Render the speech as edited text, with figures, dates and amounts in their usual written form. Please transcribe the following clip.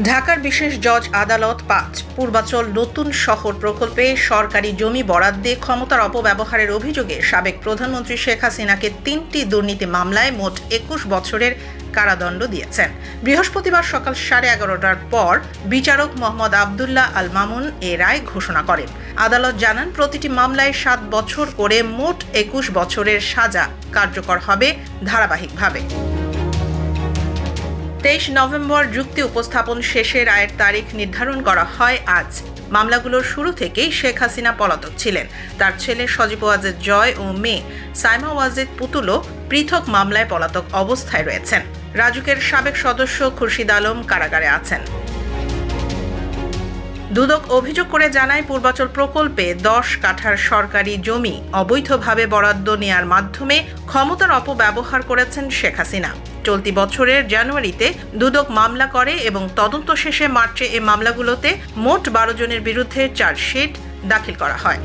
ঢাকার বিশেষ জজ আদালত ৫ পূর্বাচল নতুন শহর প্রকল্পে সরকারি জমি বরাদ্দে ক্ষমতার অপব্যবহারের অভিযোগে সাবেক প্রধানমন্ত্রী শেখ হাসিনাকে ৩টি দুর্নীতি মামলায় মোট ২১ বছরের কারাদণ্ড দিয়েছেন। বৃহস্পতিবার সকাল 11:30টার পর বিচারক মোহাম্মদ আবদুল্লাহ আল মামুন এ রায় ঘোষণা করেন। আদালত জানান, প্রতিটি মামলায় ৭ বছর করে মোট ২১ বছরের সাজা কার্যকর হবে ধারাবাহিকভাবে। ২৩ নভেম্বর যুক্তি উপস্থাপন শেষে রায়ের তারিখ নির্ধারণ করা হয় আজ। মামলাগুলোর শুরু থেকেই শেখ হাসিনা পলাতক ছিলেন। তার ছেলে সজীব ওয়াজেদ জয় ও মেয়ে সাইমা ওয়াজেদ পুতুলও পৃথক মামলায় পলাতক অবস্থায় রয়েছেন। রাজুকের সাবেক সদস্য খুরশিদ আলম কারাগারে আছেন। দুদক অভিযোগ করে জানায়, পূর্বাচল প্রকল্পে ১০ কাঠার সরকারি জমি অবৈধভাবে বরাদ্দ নেয়ার মাধ্যমে ক্ষমতার অপব্যবহার করেছেন শেখ হাসিনা। চলতি বছরের জানুয়ারিতে দুদক মামলা করে এবং তদন্ত শেষে মার্চে এ মামলাগুলোতে মোট ১২ জনের বিরুদ্ধে চার্জশিট দাখিল করা হয়।